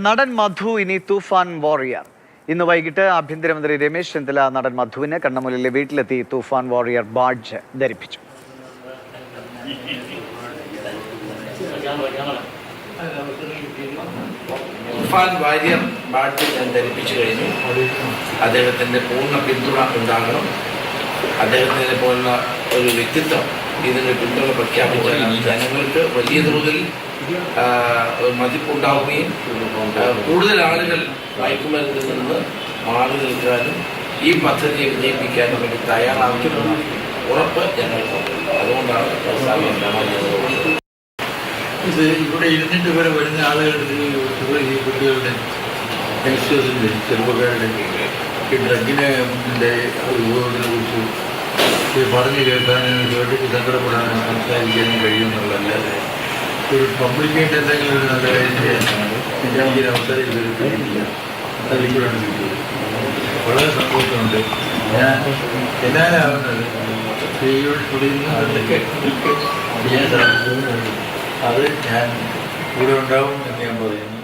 നടൻ മധു ഇനി തൂഫാൻ വാറിയർ. ഇന്ന് വൈകിട്ട് ആഭ്യന്തരമന്ത്രി രമേശ് ചെന്നിത്തല നടൻ മധുവിന് കണ്ണമുലിലെ വീട്ടിലെത്തി തൂഫാൻ വാറിയർ ബാഡ്ജ് ധരിപ്പിച്ചു. തൂഫാൻ വാരിയർ ബാഡ്ജ് ഞാൻ ധരിപ്പിച്ചു കഴിഞ്ഞു. അദ്ദേഹത്തിൻ്റെ പൂർണ്ണ പിന്തുണ ഉണ്ടാകണം. അദ്ദേഹത്തിനെ പോലുള്ള ഒരു വ്യക്തിത്വം ഇതിന് പിന്തുണ പ്രഖ്യാപിച്ചാൽ ജനങ്ങൾക്ക് വലിയ തോതിൽ മതിപ്പുണ്ടാവുകയും കൂടുതൽ ആളുകൾ മയക്കുമരുന്നിൽ നിന്ന് മാറി നിൽക്കാനും ഈ പദ്ധതിയെ വിജയിപ്പിക്കാനും വേണ്ടി തയ്യാറാവുന്ന ഉറപ്പ് ഞങ്ങൾക്കുണ്ട്. അതുകൊണ്ടാണ് ഇത് ഇവിടെ ഇരുന്നിട്ട് വരെ വരുന്ന ആളുകളുടെ ഈ കുട്ടികളുടെ യങ്സ്റ്റേഴ്സിൻ്റെ ചെറുപ്പക്കാരുടെ ഈ ഡ്രഗിനെ ഉപയോഗത്തിനെ കുറിച്ച് പറഞ്ഞു കേൾക്കാനും കേട്ടിട്ട് സങ്കടപ്പെടാനും സംസാരിക്കാനും കഴിയുമെന്നുള്ളതല്ലാതെ ഒരു പബ്ലിക്കായിട്ട് എന്തെങ്കിലും ഒരു നല്ല കാര്യം ചെയ്യാനാണ് ഈ അവസരം ഇതൊരു കഴിയില്ല. അതിലൂടെയാണ് കിട്ടിയത്. വളരെ സന്തോഷമുണ്ട്. ഞാൻ എന്നാലാവുന്നത് സ്ത്രീയോട് തുടരുന്ന എന്തൊക്കെ ചെയ്യാൻ സാധിക്കുന്നു അത് ഞാൻ കൂടെ ഉണ്ടാവും എന്ന് ഞാൻ പറയുന്നു.